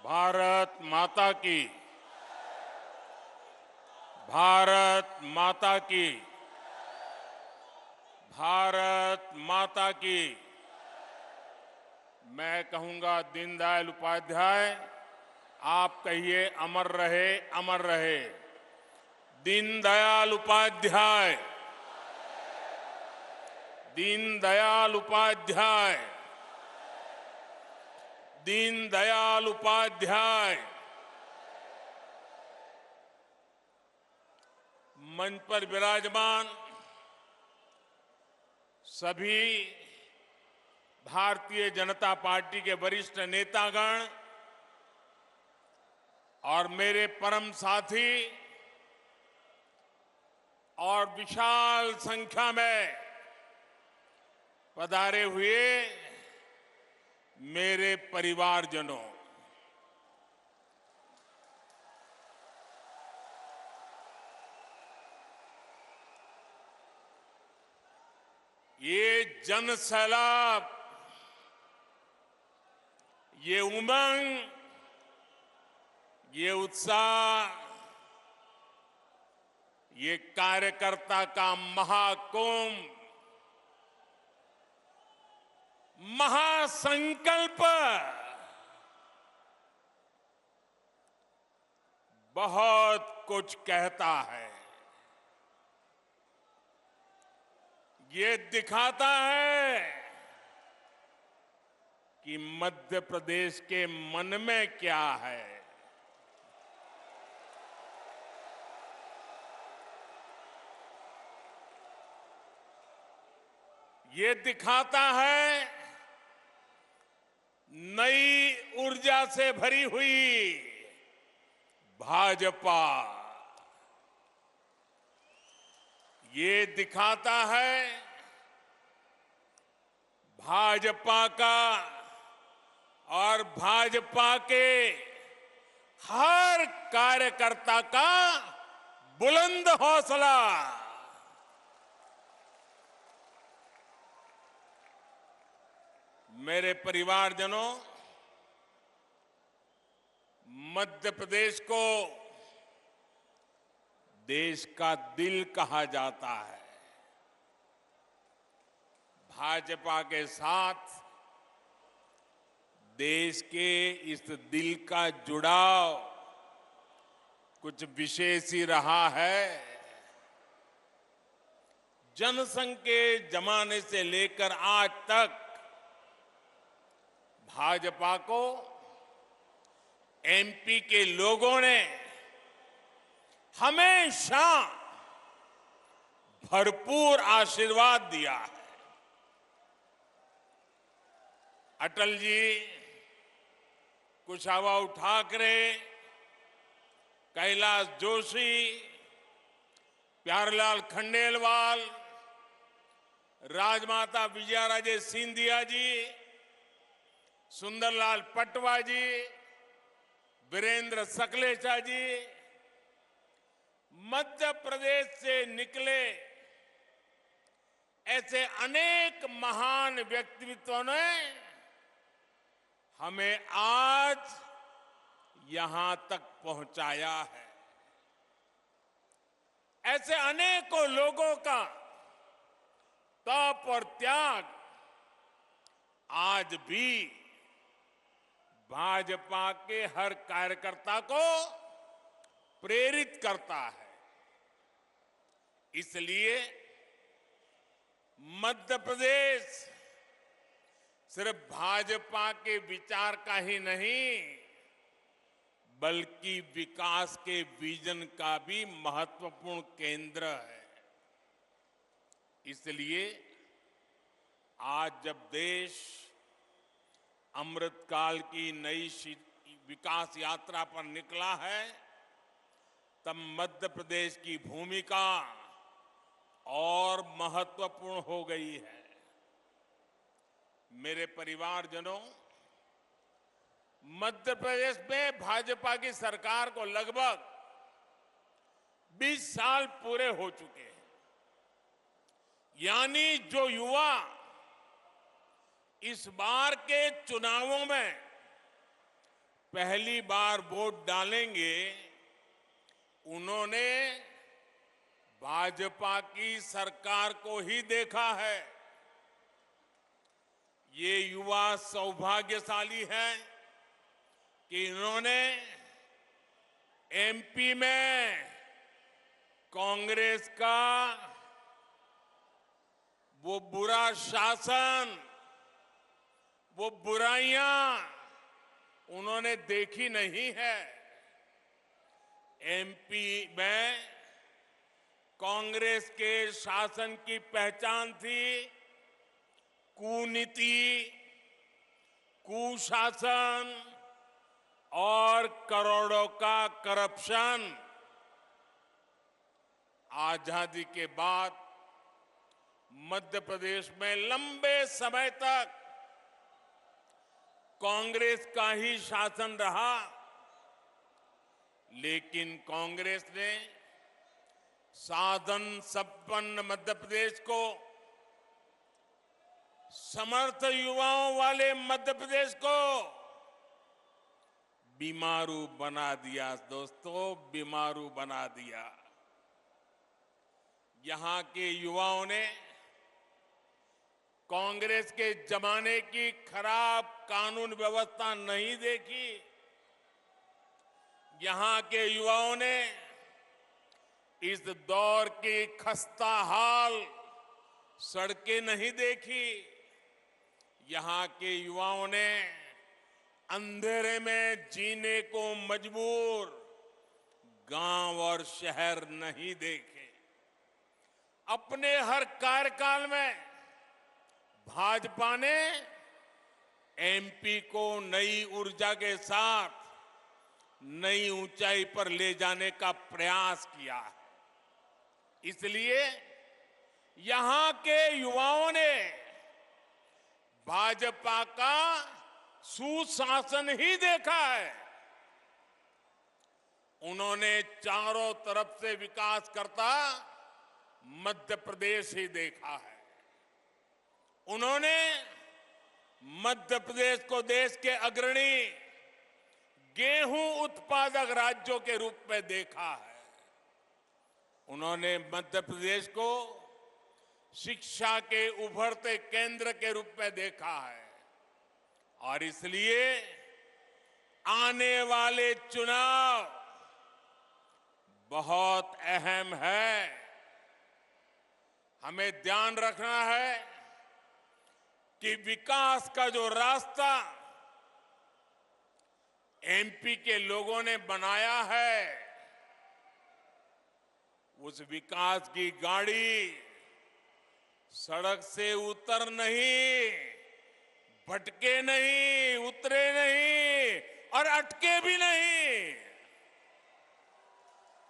भारत माता की। भारत माता की। भारत माता की। मैं कहूंगा दीनदयाल उपाध्याय, आप कहिए अमर रहे, अमर रहे। दीनदयाल उपाध्याय, दीनदयाल उपाध्याय, दीनदयाल उपाध्याय। मंच पर विराजमान सभी भारतीय जनता पार्टी के वरिष्ठ नेतागण और मेरे परम साथी और विशाल संख्या में पधारे हुए मेरे परिवारजनों, ये जन सैलाब, ये उमंग, ये उत्साह, ये कार्यकर्ता का महाकुंभ, महासंकल्प बहुत कुछ कहता है। ये दिखाता है कि मध्य प्रदेश के मन में क्या है। ये दिखाता है नई ऊर्जा से भरी हुई भाजपा। ये दिखाता है भाजपा का और भाजपा के हर कार्यकर्ता का बुलंद हौसला। मेरे परिवारजनों, मध्य प्रदेश को देश का दिल कहा जाता है। भाजपा के साथ देश के इस दिल का जुड़ाव कुछ विशेष ही रहा है। जनसंघ के जमाने से लेकर आज तक भाजपा को एमपी के लोगों ने हमेशा भरपूर आशीर्वाद दिया है। अटल जी, कुशाभाऊ ठाकरे, कैलाश जोशी, प्यारेलाल खंडेलवाल, राजमाता विजयाराजे सिंधिया जी, सुंदरलाल पटवा जी, वीरेंद्र सकलेचा जी, मध्य प्रदेश से निकले ऐसे अनेक महान व्यक्तित्वों ने हमें आज यहां तक पहुंचाया है। ऐसे अनेकों लोगों का तप और त्याग आज भी भाजपा के हर कार्यकर्ता को प्रेरित करता है। इसलिए मध्य प्रदेश सिर्फ भाजपा के विचार का ही नहीं, बल्कि विकास के विजन का भी महत्वपूर्ण केंद्र है। इसलिए आज जब देश अमृतकाल की नई विकास यात्रा पर निकला है, तब मध्य प्रदेश की भूमिका और महत्वपूर्ण हो गई है। मेरे परिवारजनों, मध्य प्रदेश में भाजपा की सरकार को लगभग 20 साल पूरे हो चुके हैं। यानी जो युवा इस बार के चुनावों में पहली बार वोट डालेंगे उन्होंने भाजपा की सरकार को ही देखा है। ये युवा सौभाग्यशाली हैं कि इन्होंने एमपी में कांग्रेस का वो बुरा शासन, वो बुराइयां उन्होंने देखी नहीं है। एमपी में कांग्रेस के शासन की पहचान थी कुनीति, कुशासन और करोड़ों का करप्शन। आजादी के बाद मध्य प्रदेश में लंबे समय तक कांग्रेस का ही शासन रहा, लेकिन कांग्रेस ने साधन संपन्न मध्य प्रदेश को, समर्थ युवाओं वाले मध्य प्रदेश को बीमारू बना दिया। दोस्तों, बीमारू बना दिया। यहां के युवाओं ने कांग्रेस के जमाने की खराब कानून व्यवस्था नहीं देखी। यहां के युवाओं ने इस दौर की खस्ता हाल सड़कें नहीं देखी। यहां के युवाओं ने अंधेरे में जीने को मजबूर गांव और शहर नहीं देखे। अपने हर कार्यकाल में भाजपा ने एमपी को नई ऊर्जा के साथ नई ऊंचाई पर ले जाने का प्रयास किया है। इसलिए यहां के युवाओं ने भाजपा का सुशासन ही देखा है। उन्होंने चारों तरफ से विकास करता मध्य प्रदेश ही देखा है। उन्होंने मध्य प्रदेश को देश के अग्रणी गेहूं उत्पादक राज्यों के रूप में देखा है। उन्होंने मध्य प्रदेश को शिक्षा के उभरते केंद्र के रूप में देखा है और इसलिए आने वाले चुनाव बहुत अहम है। हमें ध्यान रखना है कि विकास का जो रास्ता एमपी के लोगों ने बनाया है, उस विकास की गाड़ी सड़क से उतर नहीं, भटके नहीं, उतरे नहीं और अटके भी नहीं।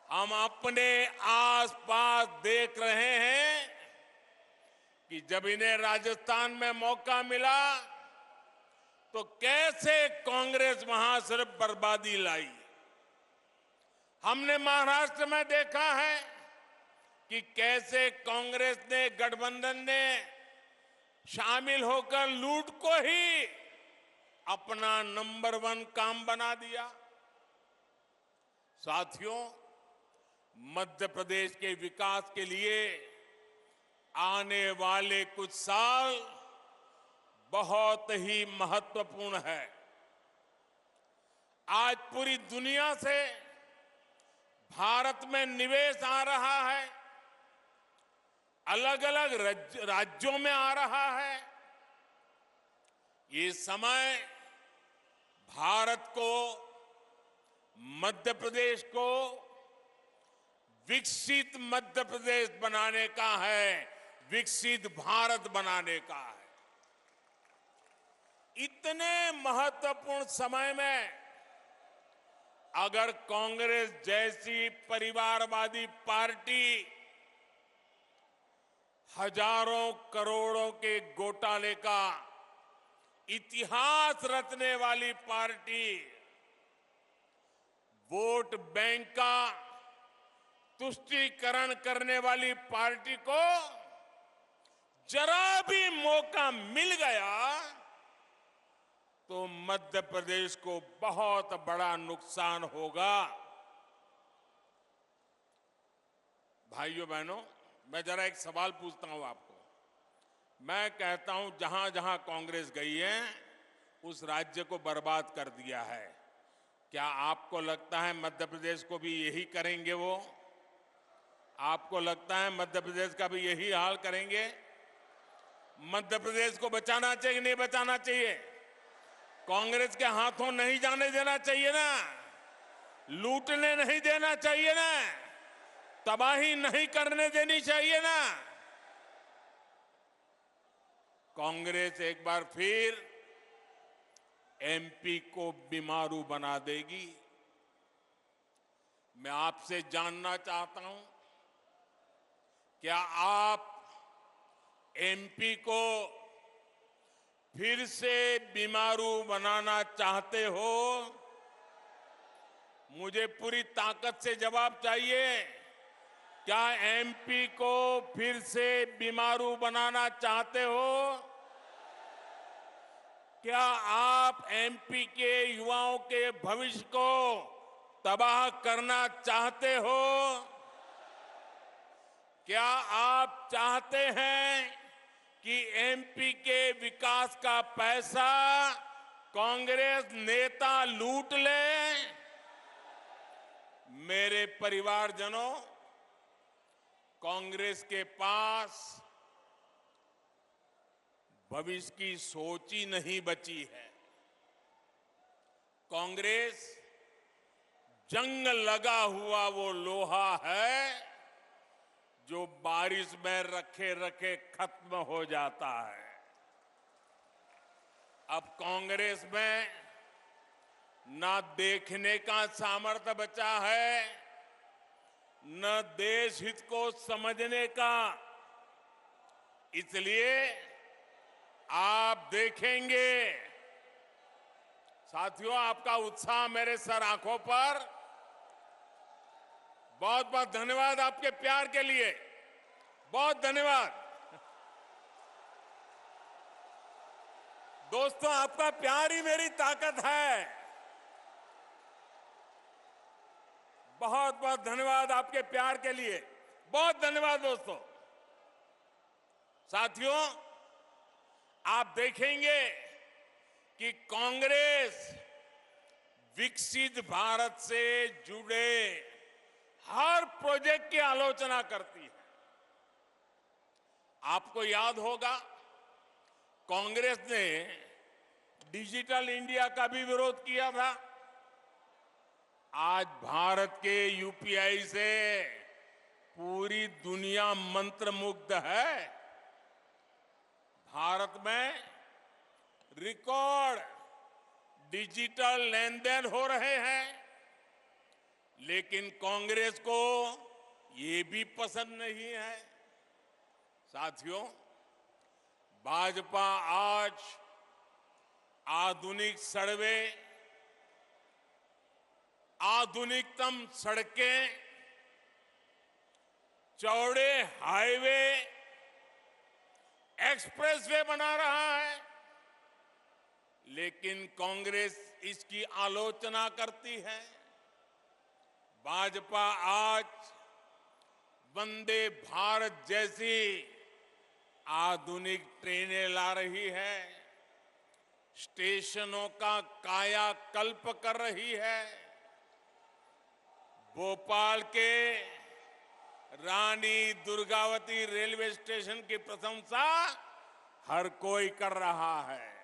हम अपने आसपास देख रहे हैं कि जब इन्हें राजस्थान में मौका मिला तो कैसे कांग्रेस वहां सिर्फ बर्बादी लाई। हमने महाराष्ट्र में देखा है कि कैसे कांग्रेस ने, गठबंधन ने शामिल होकर लूट को ही अपना नंबर 1 काम बना दिया। साथियों, मध्य प्रदेश के विकास के लिए आने वाले कुछ साल बहुत ही महत्वपूर्ण है। आज पूरी दुनिया से भारत में निवेश आ रहा है, अलग अलग राज्यों में आ रहा है। ये समय भारत को, मध्य प्रदेश को विकसित मध्य प्रदेश बनाने का है, विकसित भारत बनाने का है। इतने महत्वपूर्ण समय में अगर कांग्रेस जैसी परिवारवादी पार्टी हजारों करोड़ों के घोटाले का इतिहास रचने वाली पार्टी, वोट बैंक का तुष्टीकरण करने वाली पार्टी को जरा भी मौका मिल गया तो मध्य प्रदेश को बहुत बड़ा नुकसान होगा। भाइयों बहनों, मैं जरा एक सवाल पूछता हूं आपको। मैं कहता हूं जहां जहां कांग्रेस गई है उस राज्य को बर्बाद कर दिया है। क्या आपको लगता है मध्य प्रदेश को भी यही करेंगे वो? आपको लगता है मध्य प्रदेश का भी यही हाल करेंगे? मध्य प्रदेश को बचाना चाहिए, नहीं बचाना चाहिए? कांग्रेस के हाथों नहीं जाने देना चाहिए ना, लूटने नहीं देना चाहिए ना, तबाही नहीं करने देनी चाहिए ना। कांग्रेस एक बार फिर एमपी को बीमारू बना देगी। मैं आपसे जानना चाहता हूं, क्या आप एमपी को फिर से बीमारू बनाना चाहते हो? मुझे पूरी ताकत से जवाब चाहिए। क्या एमपी को फिर से बीमारू बनाना चाहते हो? क्या आप एमपी के युवाओं के भविष्य को तबाह करना चाहते हो? क्या आप चाहते हैं कि एमपी के विकास का पैसा कांग्रेस नेता लूट ले? मेरे परिवारजनों, कांग्रेस के पास भविष्य की सोच ही नहीं बची है। कांग्रेस जंग लगा हुआ वो लोहा है जो बारिश में रखे रखे खत्म हो जाता है। अब कांग्रेस में ना देखने का सामर्थ्य बचा है, न देश हित को समझने का। इसलिए आप देखेंगे साथियों, आपका उत्साह मेरे सर आंखों पर। बहुत बहुत धन्यवाद आपके प्यार के लिए, बहुत धन्यवाद। दोस्तों, आपका प्यार ही मेरी ताकत है। बहुत बहुत धन्यवाद आपके प्यार के लिए, बहुत धन्यवाद दोस्तों। साथियों, आप देखेंगे कि कांग्रेस विकसित भारत से जुड़े हर प्रोजेक्ट की आलोचना करती है। आपको याद होगा, कांग्रेस ने डिजिटल इंडिया का भी विरोध किया था। आज भारत के यूपीआई से पूरी दुनिया मंत्रमुग्ध है। भारत में रिकॉर्ड डिजिटल लेन देन हो रहे हैं, लेकिन कांग्रेस को ये भी पसंद नहीं है। साथियों, भाजपा आज आधुनिक सड़कें, आधुनिकतम सड़कें, चौड़े हाईवे, एक्सप्रेसवे बना रहा है, लेकिन कांग्रेस इसकी आलोचना करती है। भाजपा आज वंदे भारत जैसी आधुनिक ट्रेनें ला रही है, स्टेशनों का कायाकल्प कर रही है। भोपाल के रानी दुर्गावती रेलवे स्टेशन की प्रशंसा हर कोई कर रहा है।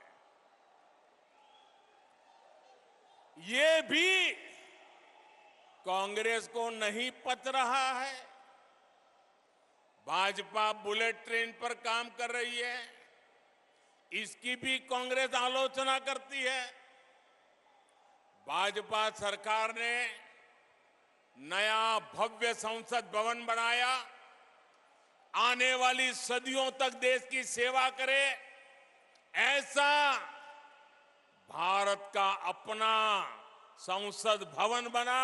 ये भी कांग्रेस को नहीं पच रहा है। भाजपा बुलेट ट्रेन पर काम कर रही है, इसकी भी कांग्रेस आलोचना करती है। भाजपा सरकार ने नया भव्य संसद भवन बनाया, आने वाली सदियों तक देश की सेवा करे, ऐसा भारत का अपना संसद भवन बना।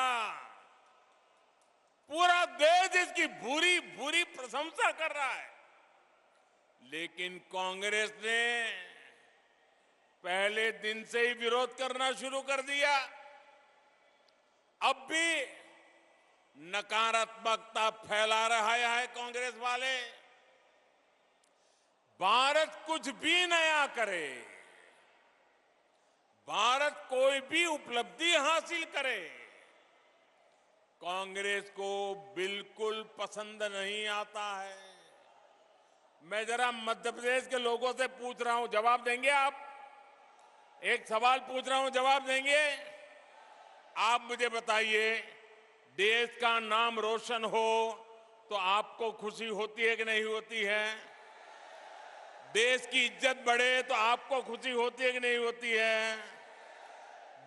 पूरा देश इसकी भूरी भूरी प्रशंसा कर रहा है, लेकिन कांग्रेस ने पहले दिन से ही विरोध करना शुरू कर दिया। अब भी नकारात्मकता फैला रहा है कांग्रेस वाले। भारत कुछ भी नया करे, भारत कोई भी उपलब्धि हासिल करे, कांग्रेस को बिल्कुल पसंद नहीं आता है। मैं जरा मध्य प्रदेश के लोगों से पूछ रहा हूं, जवाब देंगे आप? एक सवाल पूछ रहा हूं, जवाब देंगे? आप मुझे बताइए, देश का नाम रोशन हो तो आपको खुशी होती है कि नहीं होती है? देश की इज्जत बढ़े तो आपको खुशी होती है कि नहीं होती है?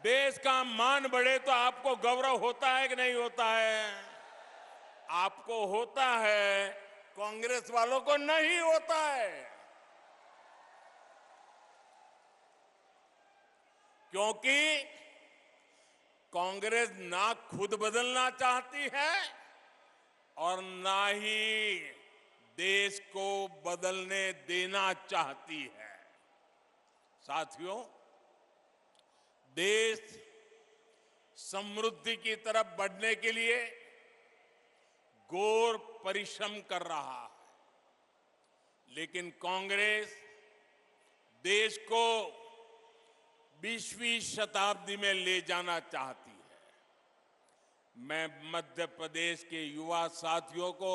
देश का मान बढ़े तो आपको गौरव होता है कि नहीं होता है? आपको होता है, कांग्रेस वालों को नहीं होता है। क्योंकि कांग्रेस ना खुद बदलना चाहती है और ना ही देश को बदलने देना चाहती है। साथियों, देश समृद्धि की तरफ बढ़ने के लिए घोर परिश्रम कर रहा है, लेकिन कांग्रेस देश को 20वीं शताब्दी में ले जाना चाहती है। मैं मध्य प्रदेश के युवा साथियों को,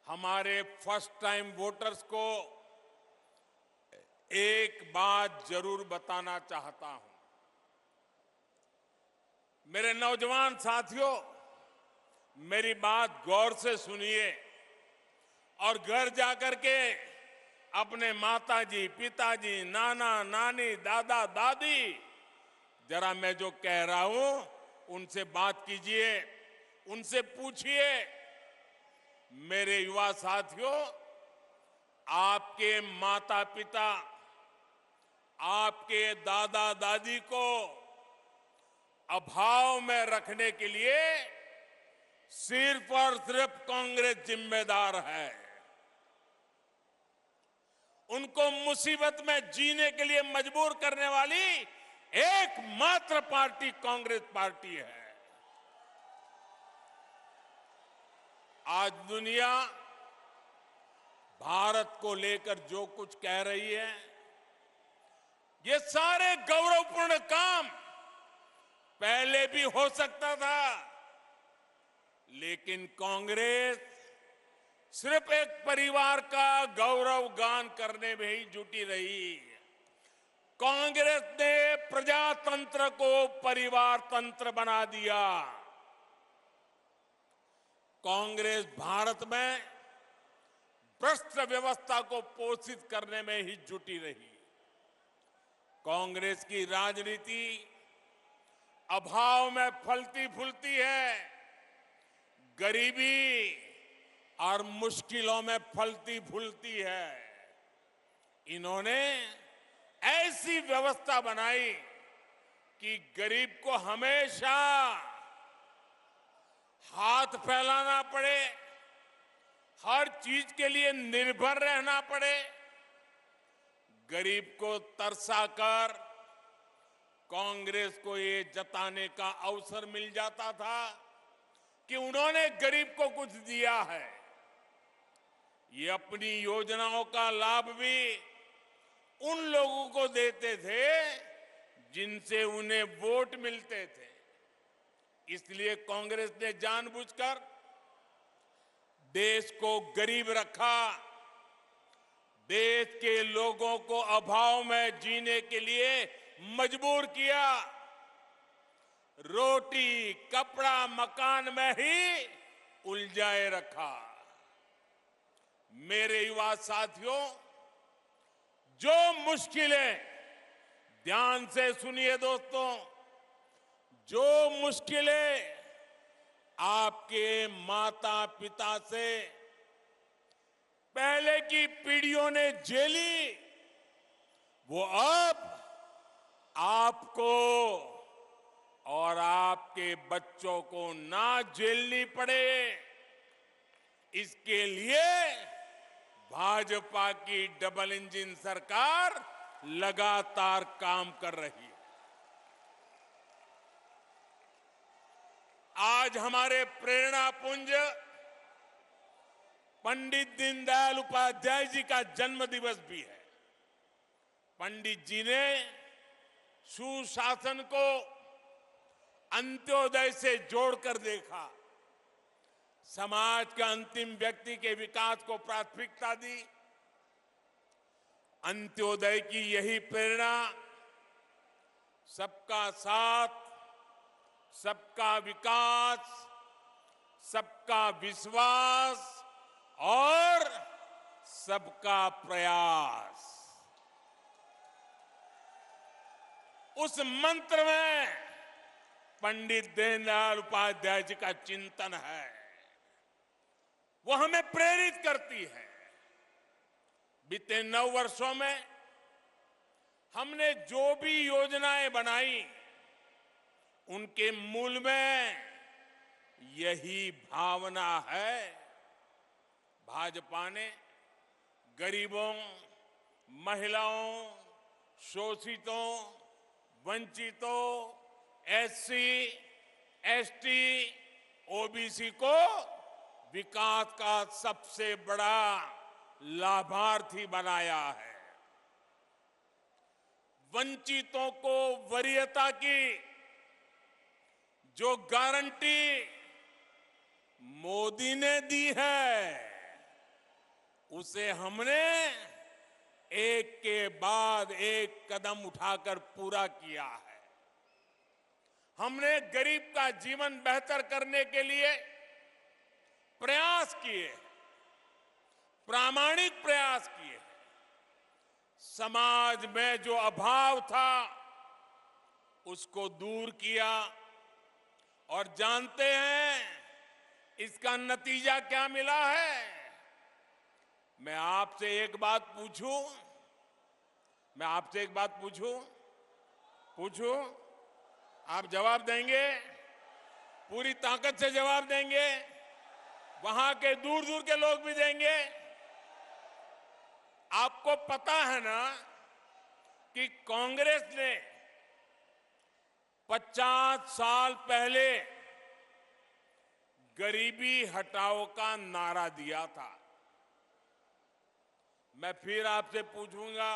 हमारे फर्स्ट टाइम वोटर्स को एक बात जरूर बताना चाहता हूं। मेरे नौजवान साथियों, मेरी बात गौर से सुनिए और घर जाकर के अपने माताजी, पिताजी, नाना, नानी, दादा, दादी, जरा मैं जो कह रहा हूं उनसे बात कीजिए, उनसे पूछिए। मेरे युवा साथियों, आपके माता पिता, आपके दादा दादी को अभाव में रखने के लिए सिर्फ और सिर्फ कांग्रेस जिम्मेदार है। उनको मुसीबत में जीने के लिए मजबूर करने वाली एकमात्र पार्टी कांग्रेस पार्टी है। आज दुनिया भारत को लेकर जो कुछ कह रही है, ये सारे गौरवपूर्ण काम पहले भी हो सकता था, लेकिन कांग्रेस सिर्फ एक परिवार का गौरव गान करने में ही जुटी रही। कांग्रेस ने प्रजातंत्र को परिवार तंत्र बना दिया। कांग्रेस भारत में भ्रष्ट व्यवस्था को पोषित करने में ही जुटी रही। कांग्रेस की राजनीति अभाव में फलती फूलती है, गरीबी और मुश्किलों में फलती फूलती है। इन्होंने ऐसी व्यवस्था बनाई कि गरीब को हमेशा हाथ फैलाना पड़े, हर चीज के लिए निर्भर रहना पड़े। गरीब को तरसाकर कांग्रेस को ये जताने का अवसर मिल जाता था कि उन्होंने गरीब को कुछ दिया है। ये अपनी योजनाओं का लाभ भी उन लोगों को देते थे जिनसे उन्हें वोट मिलते थे। इसलिए कांग्रेस ने जानबूझकर देश को गरीब रखा, देश के लोगों को अभाव में जीने के लिए मजबूर किया, रोटी, कपड़ा, मकान में ही उलझाए रखा। मेरे युवा साथियों, जो मुश्किलें, ध्यान से सुनिए दोस्तों, जो मुश्किलें आपके माता पिता से पहले की पीढ़ियों ने झेली, वो अब आपको और आपके बच्चों को ना झेलनी पड़े, इसके लिए भाजपा की डबल इंजन सरकार लगातार काम कर रही है। आज हमारे प्रेरणा पुंज पंडित दीनदयाल उपाध्याय जी का जन्म दिवस भी है। पंडित जी ने सुशासन को अंत्योदय से जोड़कर देखा, समाज के अंतिम व्यक्ति के विकास को प्राथमिकता दी। अंत्योदय की यही प्रेरणा सबका साथ, सबका विकास, सबका विश्वास और सबका प्रयास, उस मंत्र में पंडित दीनदयाल उपाध्याय जी का चिंतन है। वो हमें प्रेरित करती है। बीते 9 वर्षों में हमने जो भी योजनाएं बनाई, उनके मूल में यही भावना है। भाजपा ने गरीबों, महिलाओं, शोषितों, वंचितों, एससी, एसटी, ओबीसी को विकास का सबसे बड़ा लाभार्थी बनाया है। वंचितों को वरीयता की जो गारंटी मोदी ने दी है, उसे हमने एक के बाद एक कदम उठाकर पूरा किया है। हमने गरीब का जीवन बेहतर करने के लिए प्रयास किए, प्रामाणिक प्रयास किए। समाज में जो अभाव था, उसको दूर किया। और जानते हैं इसका नतीजा क्या मिला है? मैं आपसे एक बात पूछूं? पूछूं? आप जवाब देंगे? पूरी ताकत से जवाब देंगे? वहां के दूर दूर के लोग भी देंगे? आपको पता है ना कि कांग्रेस ने 50 साल पहले गरीबी हटाओ का नारा दिया था। मैं फिर आपसे पूछूंगा,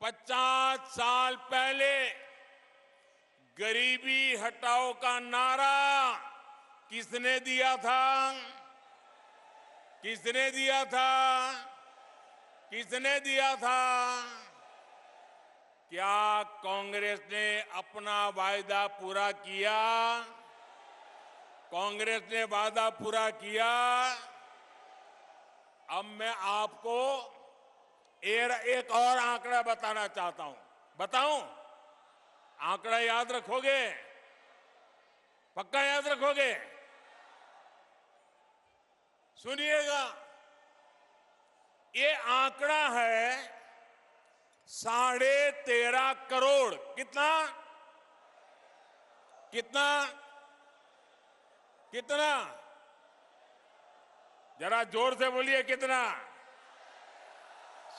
50 साल पहले गरीबी हटाओ का नारा किसने दिया था? किसने दिया था? किसने दिया था? क्या कांग्रेस ने अपना वायदा पूरा किया? कांग्रेस ने वादा पूरा किया? अब मैं आपको एक और आंकड़ा बताना चाहता हूं। बताऊं? आंकड़ा याद रखोगे? पक्का याद रखोगे? सुनिएगा, ये आंकड़ा है 13.5 करोड़। कितना? कितना? कितना? जरा जोर से बोलिए, कितना?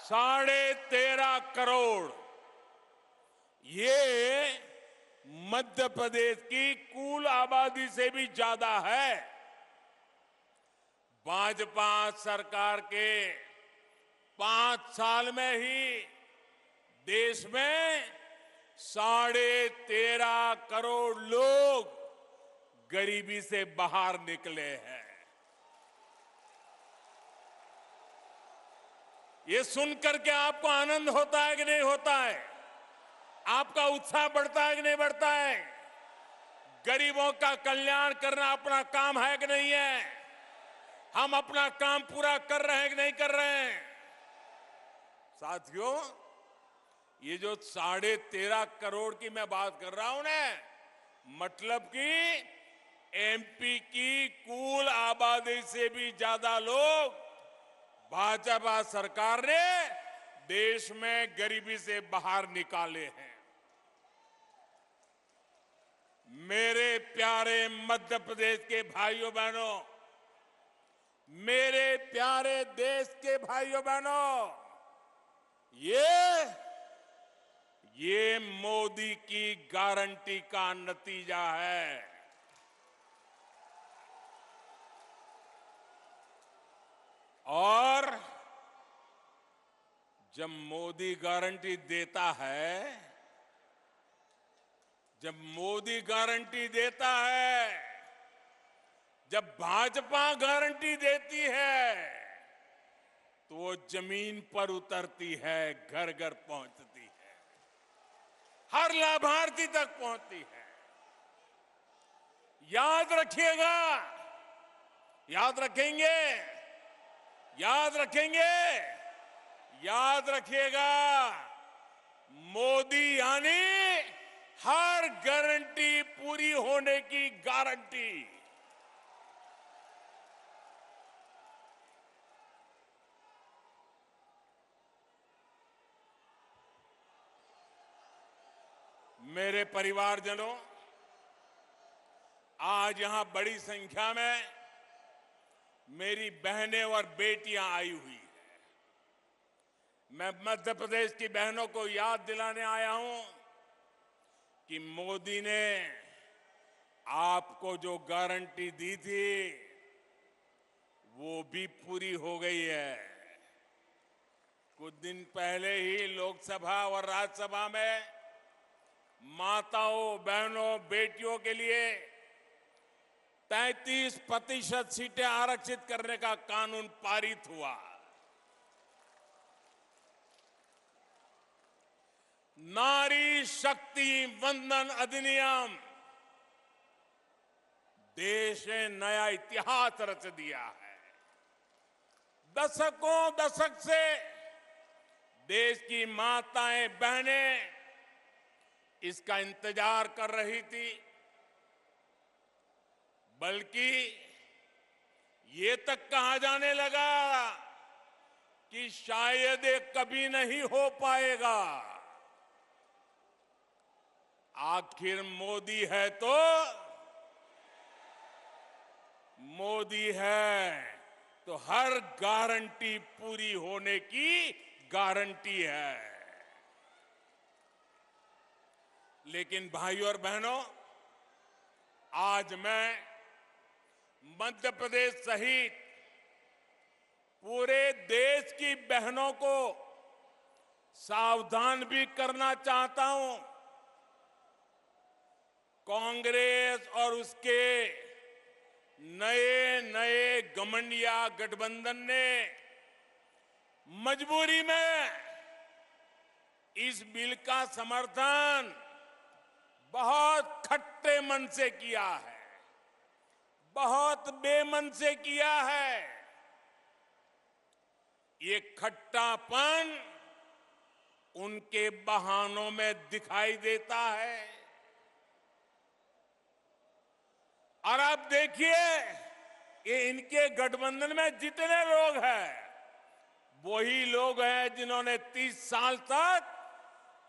13.5 करोड़। ये मध्य प्रदेश की कुल आबादी से भी ज्यादा है। भाजपा सरकार के 5 साल में ही देश में 13.5 करोड़ लोग गरीबी से बाहर निकले हैं। ये सुनकर के आपको आनंद होता है कि नहीं होता है? आपका उत्साह बढ़ता है कि नहीं बढ़ता है? गरीबों का कल्याण करना अपना काम है कि नहीं है? हम अपना काम पूरा कर रहे हैं कि नहीं कर रहे हैं? साथियों, ये जो 13.5 करोड़ की मैं बात कर रहा हूं ना, मतलब कि एमपी की कुल आबादी से भी ज्यादा लोग भाजपा सरकार ने देश में गरीबी से बाहर निकाले हैं। मेरे प्यारे मध्य प्रदेश के भाइयों बहनों, मेरे प्यारे देश के भाइयों बहनों, ये ये मोदी की गारंटी का नतीजा है। और जब मोदी गारंटी देता है, जब मोदी गारंटी देता है, जब भाजपा गारंटी देती है, तो वो जमीन पर उतरती है, घर घर पहुंचती है, हर लाभार्थी तक पहुंचती है। याद रखिएगा, याद रखेंगे, याद रखेंगे, याद रखिएगा, मोदी यानी हर गारंटी पूरी होने की गारंटी। मेरे परिवारजनों, आज यहां बड़ी संख्या में मेरी बहनें और बेटियां आई हुई हैं। मैं मध्य प्रदेश की बहनों को याद दिलाने आया हूं कि मोदी ने आपको जो गारंटी दी थी वो भी पूरी हो गई है। कुछ दिन पहले ही लोकसभा और राज्यसभा में माताओं, बहनों, बेटियों के लिए 33% सीटें आरक्षित करने का कानून पारित हुआ। नारी शक्ति वंदन अधिनियम देश ने नया इतिहास रच दिया है। दशक से देश की माताएं, बहनें इसका इंतजार कर रही थी, बल्कि ये तक कहा जाने लगा कि शायद ये कभी नहीं हो पाएगा। आखिर मोदी है तो मोदी है तो हर गारंटी पूरी होने की गारंटी है। लेकिन भाइयों और बहनों, आज मैं मध्य प्रदेश सहित पूरे देश की बहनों को सावधान भी करना चाहता हूं। कांग्रेस और उसके नए नए घमंडिया गठबंधन ने मजबूरी में इस बिल का समर्थन बहुत खट्टे मन से किया है, बहुत बेमन से किया है। ये खट्टापन उनके बहानों में दिखाई देता है। और आप देखिए कि इनके गठबंधन में जितने लोग हैं, वही लोग हैं जिन्होंने 30 साल तक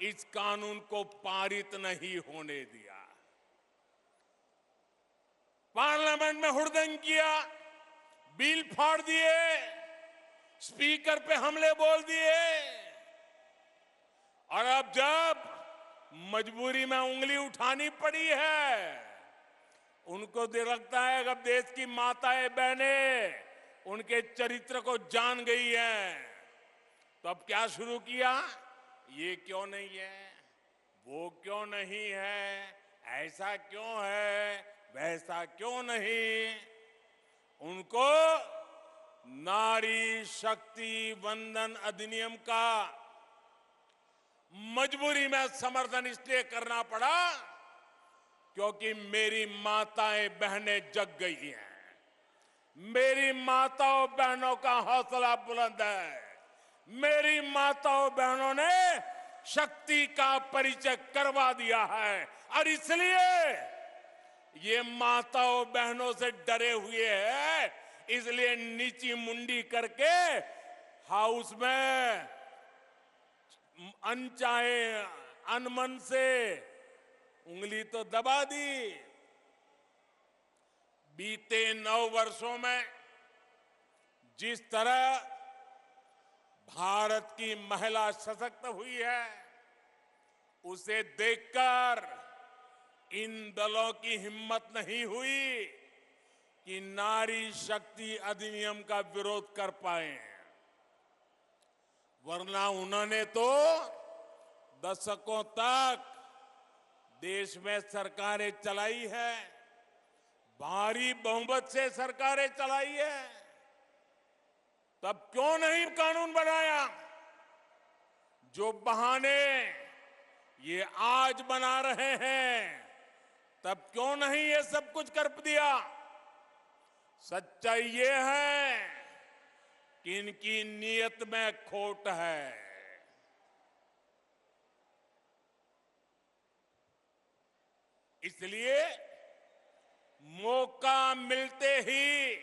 इस कानून को पारित नहीं होने दिया। पार्लियामेंट में हुड़दंग किया, बिल फाड़ दिए, स्पीकर पे हमले बोल दिए, और अब जब मजबूरी में उंगली उठानी पड़ी है, उनको लगता है कि अब देश की माताएं, बहनें उनके चरित्र को जान गई हैं, तो अब क्या शुरू किया? ये क्यों नहीं है, वो क्यों नहीं है, ऐसा क्यों है, वैसा क्यों नहीं। उनको नारी शक्ति वंदन अधिनियम का मजबूरी में समर्थन इसलिए करना पड़ा क्योंकि मेरी माताएं, बहनें जग गई हैं। मेरी माताओं, बहनों का हौसला बुलंद है। मेरी माताओं, बहनों ने शक्ति का परिचय करवा दिया है, और इसलिए ये माताओं, बहनों से डरे हुए हैं, इसलिए नीची मुंडी करके हाउस में अनचाहे अनमन से उंगली तो दबा दी। बीते 9 वर्षों में जिस तरह भारत की महिला सशक्त हुई है, उसे देखकर इन दलों की हिम्मत नहीं हुई कि नारी शक्ति अधिनियम का विरोध कर पाए, वरना उन्होंने तो दशकों तक देश में सरकारें चलाई है, भारी बहुमत से सरकारें चलाई है। तब क्यों नहीं कानून बनाया? जो बहाने ये आज बना रहे हैं, तब क्यों नहीं ये सब कुछ कर दिया? सच्चाई ये है कि इनकी नीयत में खोट है। इसलिए मौका मिलते ही,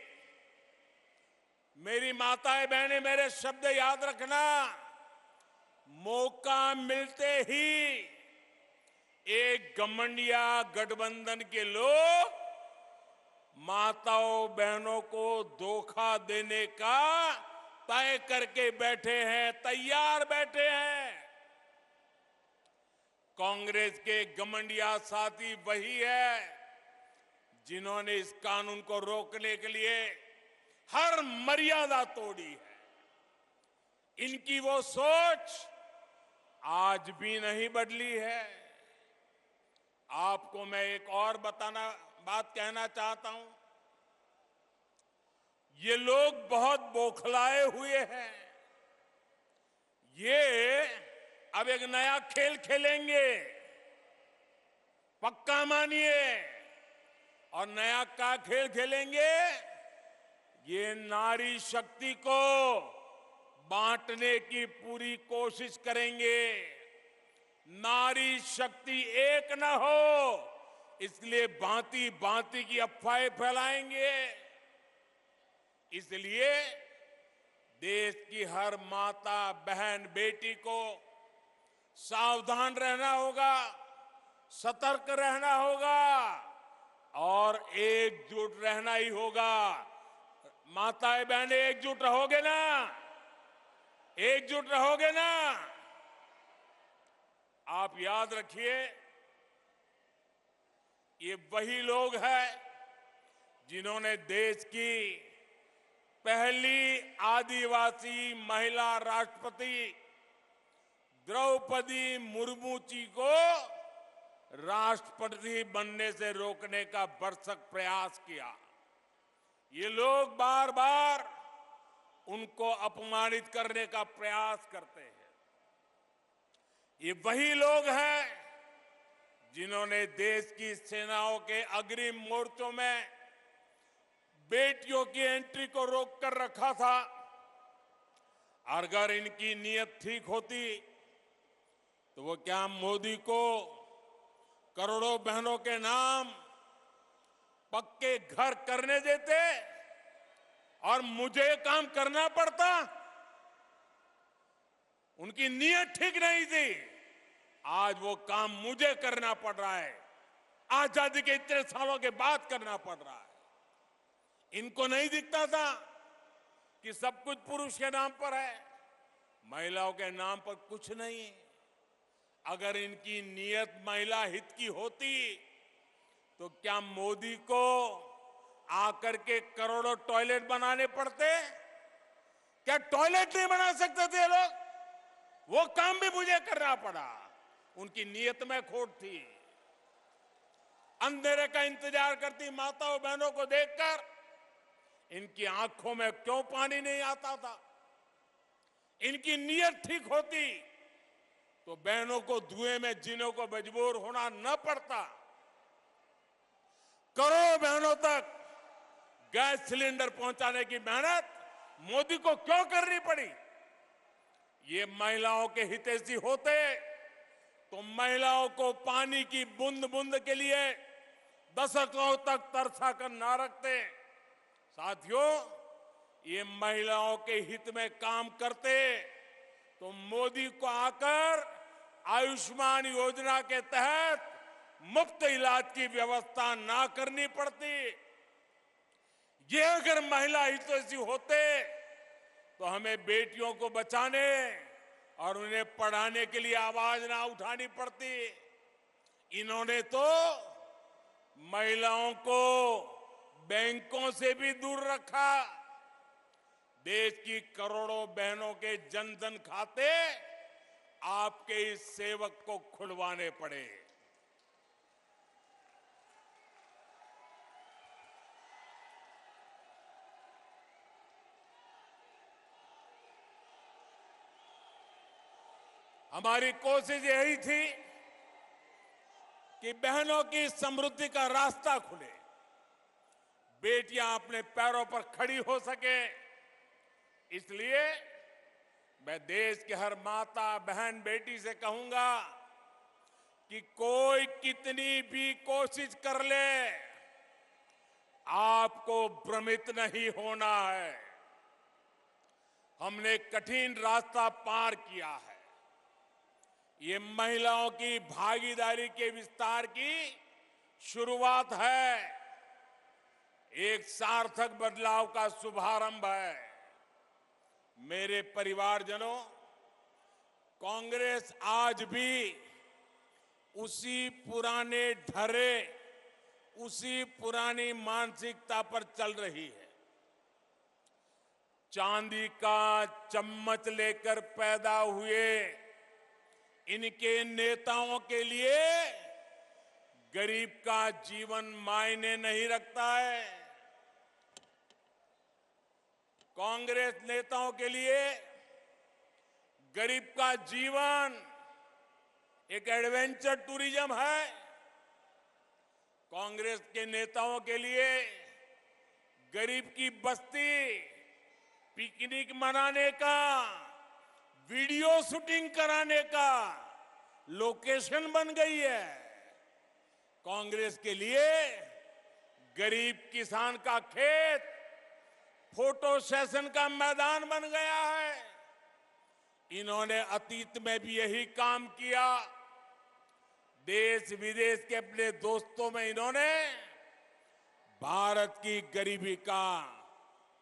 मेरी माताएं बहनें मेरे शब्द याद रखना, मौका मिलते ही एक घमंडिया गठबंधन के लोग माताओं बहनों को धोखा देने का तय करके बैठे हैं, तैयार बैठे हैं। कांग्रेस के घमंडिया साथी वही है जिन्होंने इस कानून को रोकने के लिए हर मर्यादा तोड़ी है। इनकी वो सोच आज भी नहीं बदली है। आपको मैं एक और बात कहना चाहता हूं। ये लोग बहुत बौखलाए हुए हैं। ये अब एक नया खेल खेलेंगे, पक्का मानिए। और नया क्या खेल खेलेंगे? ये नारी शक्ति को बांटने की पूरी कोशिश करेंगे। नारी शक्ति एक न हो, इसलिए भांति भांति की अफवाहें फैलाएंगे। इसलिए देश की हर माता बहन बेटी को सावधान रहना होगा, सतर्क रहना होगा और एकजुट रहना ही होगा। माताएं बहनें एकजुट रहोगे ना? एकजुट रहोगे ना? आप याद रखिए, ये वही लोग हैं जिन्होंने देश की पहली आदिवासी महिला राष्ट्रपति द्रौपदी मुर्मू जी को राष्ट्रपति बनने से रोकने का भरसक प्रयास किया। ये लोग बार बार उनको अपमानित करने का प्रयास करते हैं। ये वही लोग हैं जिन्होंने देश की सेनाओं के अग्रिम मोर्चों में बेटियों की एंट्री को रोक कर रखा था। अगर इनकी नीयत ठीक होती तो वो क्या मोदी को करोड़ों बहनों के नाम पक्के घर करने देते और मुझे काम करना पड़ता? उनकी नीयत ठीक नहीं थी। आज वो काम मुझे करना पड़ रहा है, आजादी के इतने सालों के बाद करना पड़ रहा है। इनको नहीं दिखता था कि सब कुछ पुरुष के नाम पर है, महिलाओं के नाम पर कुछ नहीं। अगर इनकी नीयत महिला हित की होती तो क्या मोदी को आकर के करोड़ों टॉयलेट बनाने पड़ते? क्या टॉयलेट नहीं बना सकते थे लोग? वो काम भी मुझे करना पड़ा। उनकी नीयत में खोट थी। अंधेरे का इंतजार करती माताओं बहनों को देखकर इनकी आंखों में क्यों पानी नहीं आता था? इनकी नीयत ठीक होती तो बहनों को धुएं में जीने को मजबूर होना न पड़ता। करोड़ों बहनों तक गैस सिलेंडर पहुंचाने की मेहनत मोदी को क्यों करनी पड़ी? ये महिलाओं के हितैषी होते तो महिलाओं को पानी की बूंद बूंद के लिए दशकों तक तरसा कर ना रखते। साथियों, ये महिलाओं के हित में काम करते तो मोदी को आकर आयुष्मान योजना के तहत मुफ्त इलाज की व्यवस्था ना करनी पड़ती। ये अगर महिला हितैषी होते तो हमें बेटियों को बचाने और उन्हें पढ़ाने के लिए आवाज ना उठानी पड़ती। इन्होंने तो महिलाओं को बैंकों से भी दूर रखा। देश की करोड़ों बहनों के जनधन खाते आपके इस सेवक को खुलवाने पड़े। हमारी कोशिश यही थी कि बहनों की समृद्धि का रास्ता खुले, बेटियां अपने पैरों पर खड़ी हो सके। इसलिए मैं देश के हर माता बहन बेटी से कहूंगा कि कोई कितनी भी कोशिश कर ले, आपको भ्रमित नहीं होना है। हमने कठिन रास्ता पार किया है। ये महिलाओं की भागीदारी के विस्तार की शुरुआत है, एक सार्थक बदलाव का शुभारंभ है। मेरे परिवारजनों, कांग्रेस आज भी उसी पुराने ढर्रे, उसी पुरानी मानसिकता पर चल रही है। चांदी का चम्मच लेकर पैदा हुए इनके नेताओं के लिए गरीब का जीवन मायने नहीं रखता है। कांग्रेस नेताओं के लिए गरीब का जीवन एक एडवेंचर टूरिज्म है। कांग्रेस के नेताओं के लिए गरीब की बस्ती पिकनिक मनाने का, वीडियो शूटिंग कराने का लोकेशन बन गई है। कांग्रेस के लिए गरीब किसान का खेत फोटो सेशन का मैदान बन गया है। इन्होंने अतीत में भी यही काम किया। देश विदेश के अपने दोस्तों में इन्होंने भारत की गरीबी का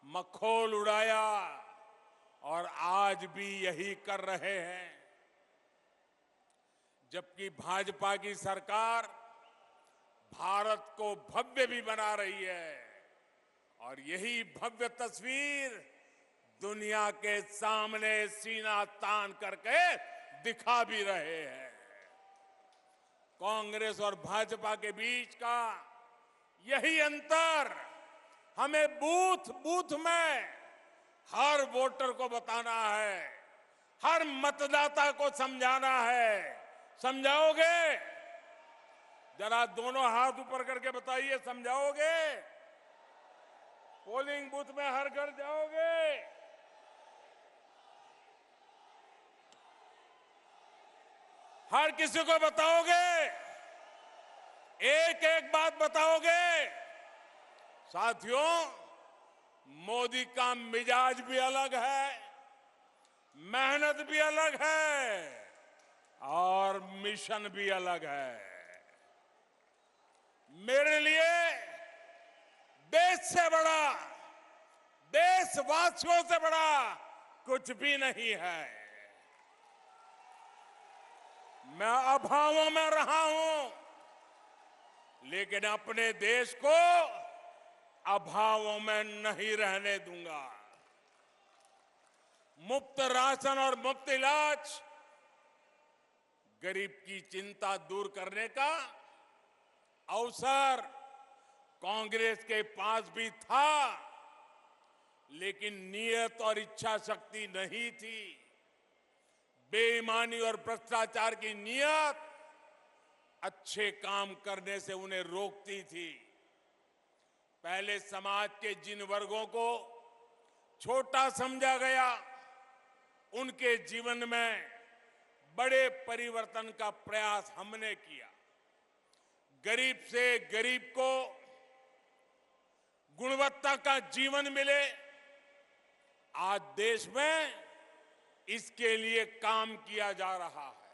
मखौल उड़ाया और आज भी यही कर रहे हैं। जबकि भाजपा की सरकार भारत को भव्य भी बना रही है और यही भव्य तस्वीर दुनिया के सामने सीना तान करके दिखा भी रहे हैं। कांग्रेस और भाजपा के बीच का यही अंतर हमें बूथ बूथ में हर वोटर को बताना है, हर मतदाता को समझाना है। समझाओगे? जरा दोनों हाथ ऊपर करके बताइए, समझाओगे? पोलिंग बूथ में हर घर जाओगे? हर किसी को बताओगे? एक एक बात बताओगे? साथियों, मोदी का मिजाज भी अलग है, मेहनत भी अलग है और मिशन भी अलग है। मेरे लिए देश से बड़ा, देशवासियों से बड़ा कुछ भी नहीं है। मैं अभावों में रहा हूं, लेकिन अपने देश को अभावों में नहीं रहने दूंगा। मुफ्त राशन और मुफ्त इलाज गरीब की चिंता दूर करने का अवसर कांग्रेस के पास भी था, लेकिन नियत और इच्छा शक्ति नहीं थी। बेईमानी और भ्रष्टाचार की नियत अच्छे काम करने से उन्हें रोकती थी। पहले समाज के जिन वर्गों को छोटा समझा गया, उनके जीवन में बड़े परिवर्तन का प्रयास हमने किया। गरीब से गरीब को गुणवत्ता का जीवन मिले, आज देश में इसके लिए काम किया जा रहा है।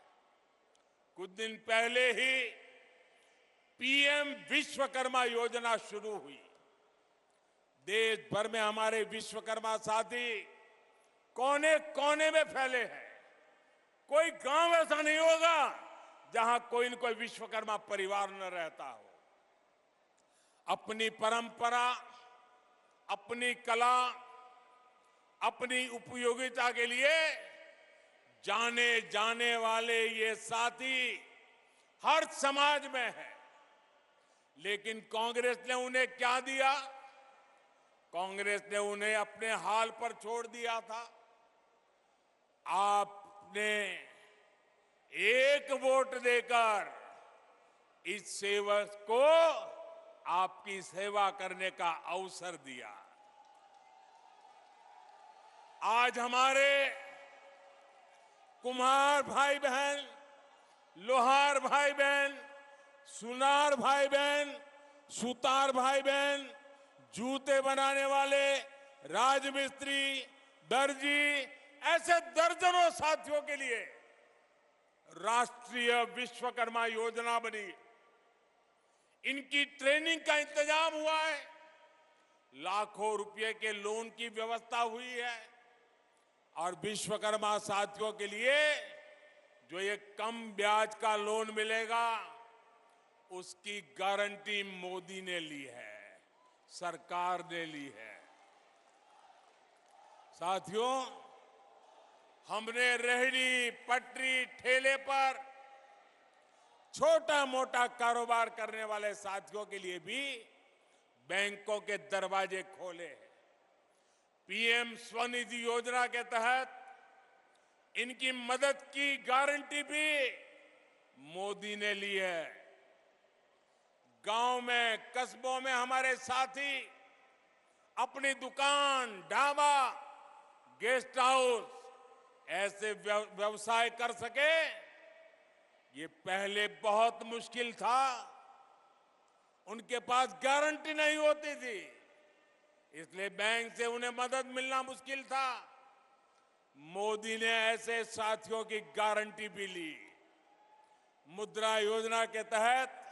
कुछ दिन पहले ही पीएम विश्वकर्मा योजना शुरू हुई। देश भर में हमारे विश्वकर्मा साथी कोने कोने में फैले हैं। कोई गांव ऐसा नहीं होगा जहां कोई न कोई विश्वकर्मा परिवार न रहता हो। अपनी परंपरा, अपनी कला, अपनी उपयोगिता के लिए जाने जाने वाले ये साथी हर समाज में है। लेकिन कांग्रेस ने उन्हें क्या दिया? कांग्रेस ने उन्हें अपने हाल पर छोड़ दिया था। आपने एक वोट देकर इस सेवक को आपकी सेवा करने का अवसर दिया। आज हमारे कुम्हार भाई बहन, लोहार भाई बहन, सुनार भाई बहन, सुतार भाई बहन, जूते बनाने वाले, राजमिस्त्री, दर्जी, ऐसे दर्जनों साथियों के लिए राष्ट्रीय विश्वकर्मा योजना बनी। इनकी ट्रेनिंग का इंतजाम हुआ है। लाखों रुपए के लोन की व्यवस्था हुई है और विश्वकर्मा साथियों के लिए जो ये कम ब्याज का लोन मिलेगा, उसकी गारंटी मोदी ने ली है, सरकार ने ली है। साथियों, हमने रेहड़ी, पटरी, ठेले पर छोटा मोटा कारोबार करने वाले साथियों के लिए भी बैंकों के दरवाजे खोले हैं। पीएम स्वनिधि योजना के तहत इनकी मदद की गारंटी भी मोदी ने ली है। गांव में, कस्बों में हमारे साथी अपनी दुकान, ढाबा, गेस्ट हाउस ऐसे व्यवसाय कर सके, ये पहले बहुत मुश्किल था। उनके पास गारंटी नहीं होती थी, इसलिए बैंक से उन्हें मदद मिलना मुश्किल था। मोदी ने ऐसे साथियों की गारंटी भी ली। मुद्रा योजना के तहत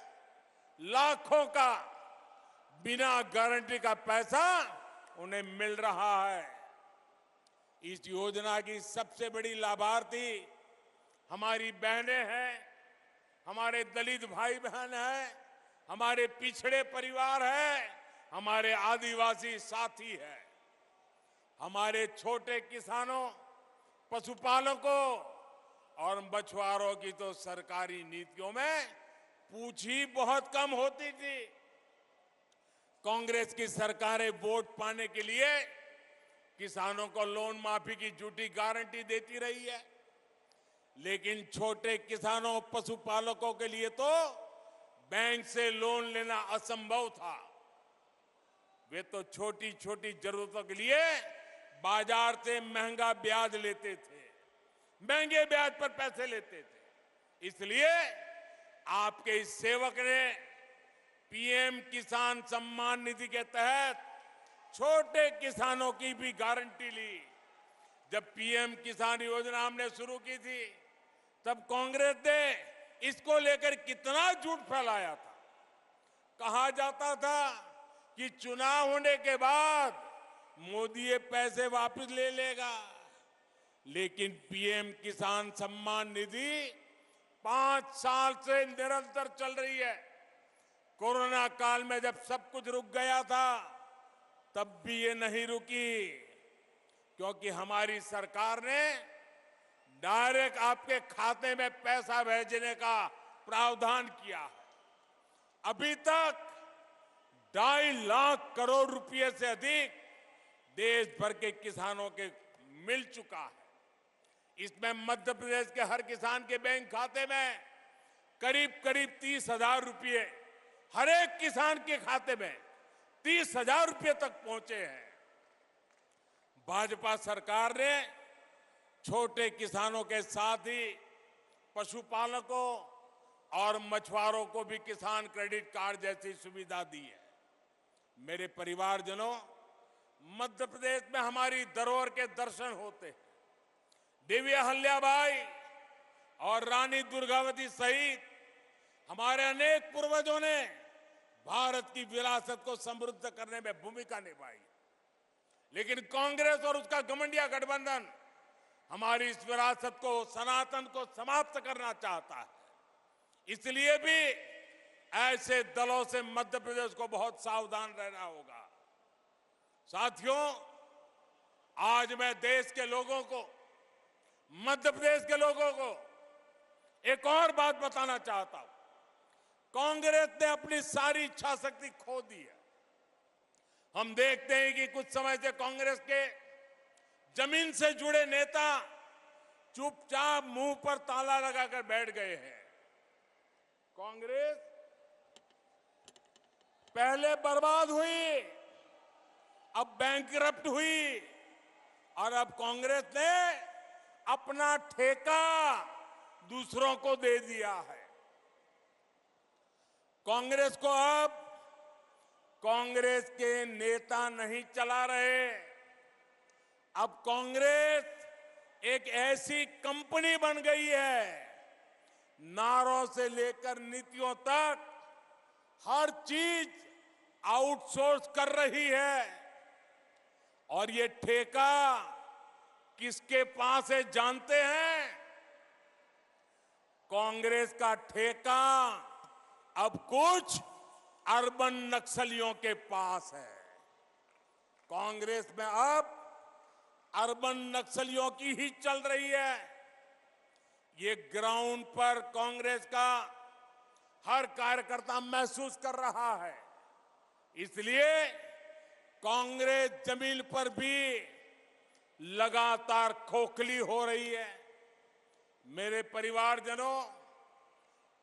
लाखों का बिना गारंटी का पैसा उन्हें मिल रहा है। इस योजना की सबसे बड़ी लाभार्थी हमारी बहनें हैं, हमारे दलित भाई बहन हैं, हमारे पिछड़े परिवार हैं, हमारे आदिवासी साथी हैं। हमारे छोटे किसानों, पशुपालकों और मछुआरों की तो सरकारी नीतियों में पूछ ही बहुत कम होती थी। कांग्रेस की सरकारें वोट पाने के लिए किसानों को लोन माफी की झूठी गारंटी देती रही है, लेकिन छोटे किसानों, पशुपालकों के लिए तो बैंक से लोन लेना असंभव था। वे तो छोटी छोटी जरूरतों के लिए बाजार से महंगा ब्याज लेते थे, महंगे ब्याज पर पैसे लेते थे। इसलिए आपके इस सेवक ने पीएम किसान सम्मान निधि के तहत छोटे किसानों की भी गारंटी ली। जब पीएम किसान योजना हमने शुरू की थी, तब कांग्रेस ने इसको लेकर कितना झूठ फैलाया था। कहा जाता था कि चुनाव होने के बाद मोदी ये पैसे वापस ले लेगा, लेकिन पीएम किसान सम्मान निधि 5 साल से निरंतर चल रही है। कोरोना काल में जब सब कुछ रुक गया था, तब भी ये नहीं रुकी, क्योंकि हमारी सरकार ने डायरेक्ट आपके खाते में पैसा भेजने का प्रावधान किया है। अभी तक 2.5 लाख करोड़ रुपए से अधिक देश भर के किसानों के मिल चुका है। इसमें मध्य प्रदेश के हर किसान के बैंक खाते में करीब करीब 30,000 रुपये, हर एक किसान के खाते में 30,000 रुपये तक पहुंचे हैं। भाजपा सरकार ने छोटे किसानों के साथ ही पशुपालकों और मछुआरों को भी किसान क्रेडिट कार्ड जैसी सुविधा दी है। मेरे परिवारजनों, मध्य प्रदेश में हमारी धरोहर के दर्शन होते हैं। देवी अहल्याबाई और रानी दुर्गावती सहित हमारे अनेक पूर्वजों ने भारत की विरासत को समृद्ध करने में भूमिका निभाई। लेकिन कांग्रेस और उसका घमंडिया गठबंधन हमारी इस विरासत को, सनातन को समाप्त करना चाहता है। इसलिए भी ऐसे दलों से मध्य प्रदेश को बहुत सावधान रहना होगा। साथियों, आज मैं देश के लोगों को, मध्य प्रदेश के लोगों को एक और बात बताना चाहता हूं। कांग्रेस ने अपनी सारी इच्छा शक्ति खो दी है। हम देखते हैं कि कुछ समय से कांग्रेस के जमीन से जुड़े नेता चुपचाप मुंह पर ताला लगाकर बैठ गए हैं। कांग्रेस पहले बर्बाद हुई, अब बैंकरप्ट हुई और अब कांग्रेस ने अपना ठेका दूसरों को दे दिया है। कांग्रेस को अब कांग्रेस के नेता नहीं चला रहे, अब कांग्रेस एक ऐसी कंपनी बन गई है, नारों से लेकर नीतियों तक हर चीज आउटसोर्स कर रही है। और ये ठेका किसके पास है जानते हैं? कांग्रेस का ठेका अब कुछ अर्बन नक्सलियों के पास है। कांग्रेस में अब अर्बन नक्सलियों की ही चल रही है। ये ग्राउंड पर कांग्रेस का हर कार्यकर्ता महसूस कर रहा है। इसलिए कांग्रेस जमीन पर भी लगातार खोखली हो रही है। मेरे परिवारजनों,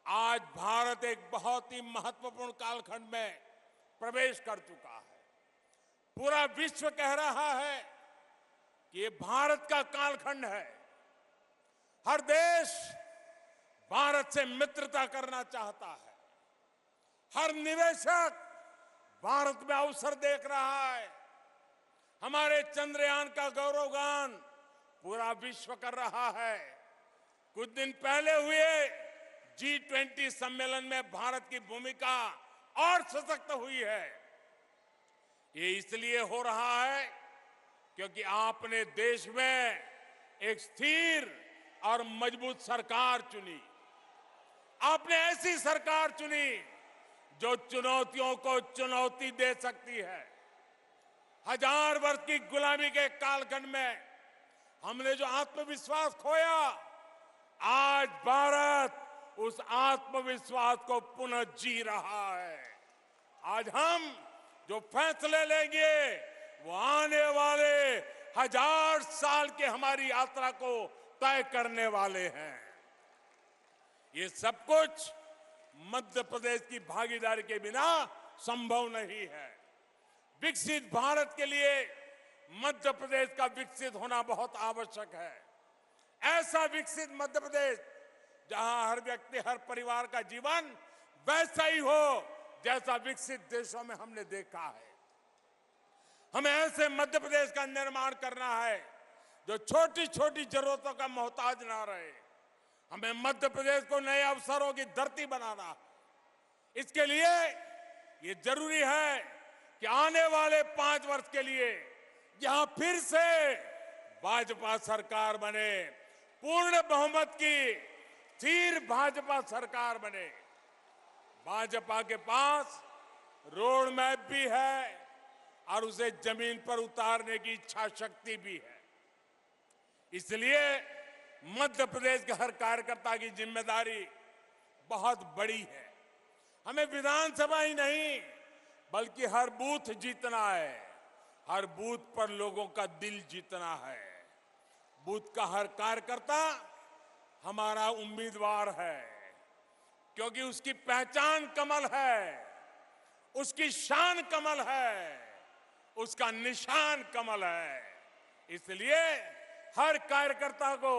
आज भारत एक बहुत ही महत्वपूर्ण कालखंड में प्रवेश कर चुका है। पूरा विश्व कह रहा है कि ये भारत का कालखंड है। हर देश भारत से मित्रता करना चाहता है। हर निवेशक भारत में अवसर देख रहा है। हमारे चंद्रयान का गौरवगान पूरा विश्व कर रहा है। कुछ दिन पहले हुए G20 सम्मेलन में भारत की भूमिका और सशक्त हुई है। ये इसलिए हो रहा है क्योंकि आपने देश में एक स्थिर और मजबूत सरकार चुनी। आपने ऐसी सरकार चुनी जो चुनौतियों को चुनौती दे सकती है। 1000 वर्ष की गुलामी के कालखंड में हमने जो आत्मविश्वास खोया, आज भारत उस आत्मविश्वास को पुनः जी रहा है। आज हम जो फैसले लेंगे वो आने वाले 1000 साल की हमारी यात्रा को तय करने वाले हैं। ये सब कुछ मध्य प्रदेश की भागीदारी के बिना संभव नहीं है। विकसित भारत के लिए मध्य प्रदेश का विकसित होना बहुत आवश्यक है। ऐसा विकसित मध्य प्रदेश जहां हर व्यक्ति, हर परिवार का जीवन वैसा ही हो जैसा विकसित देशों में हमने देखा है। हमें ऐसे मध्य प्रदेश का निर्माण करना है जो छोटी छोटी जरूरतों का मोहताज ना रहे। हमें मध्य प्रदेश को नए अवसरों की धरती बनाना है। इसके लिए ये जरूरी है कि आने वाले 5 वर्ष के लिए यहां फिर से भाजपा सरकार बने, पूर्ण बहुमत की स्थिर भाजपा सरकार बने। भाजपा के पास रोड मैप भी है और उसे जमीन पर उतारने की इच्छा शक्ति भी है। इसलिए मध्य प्रदेश के हर कार्यकर्ता की जिम्मेदारी बहुत बड़ी है। हमें विधानसभा ही नहीं बल्कि हर बूथ जीतना है। हर बूथ पर लोगों का दिल जीतना है। बूथ का हर कार्यकर्ता हमारा उम्मीदवार है, क्योंकि उसकी पहचान कमल है, उसकी शान कमल है, उसका निशान कमल है। इसलिए हर कार्यकर्ता को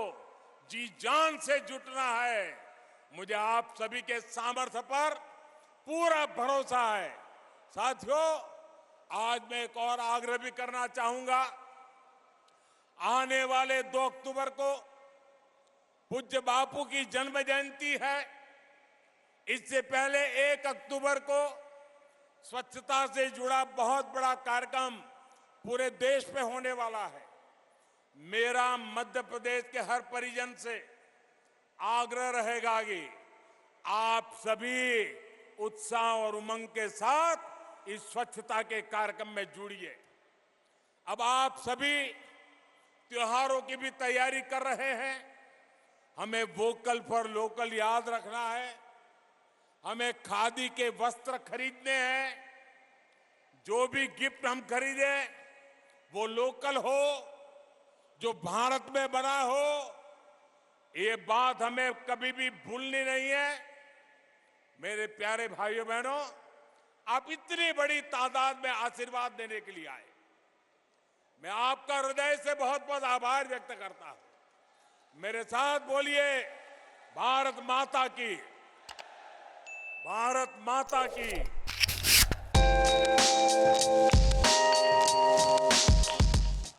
जी जान से जुटना है। मुझे आप सभी के सामर्थ्य पर पूरा भरोसा है। साथियों, आज मैं एक और आग्रह भी करना चाहूंगा। आने वाले 2 अक्टूबर को पूज्य बापू की जन्म जयंती है। इससे पहले 1 अक्टूबर को स्वच्छता से जुड़ा बहुत बड़ा कार्यक्रम पूरे देश में होने वाला है। मेरा मध्य प्रदेश के हर परिजन से आग्रह रहेगा कि आप सभी उत्साह और उमंग के साथ इस स्वच्छता के कार्यक्रम में जुड़िए। अब आप सभी त्योहारों की भी तैयारी कर रहे हैं। हमें वोकल फॉर लोकल याद रखना है। हमें खादी के वस्त्र खरीदने हैं। जो भी गिफ्ट हम खरीदे वो लोकल हो, जो भारत में बना हो। ये बात हमें कभी भी भूलनी नहीं है। मेरे प्यारे भाइयों बहनों, आप इतनी बड़ी तादाद में आशीर्वाद देने के लिए आए। मैं आपका हृदय से बहुत बहुत आभार व्यक्त करता हूं। मेरे साथ बोलिए, भारत माता की, भारत माता की।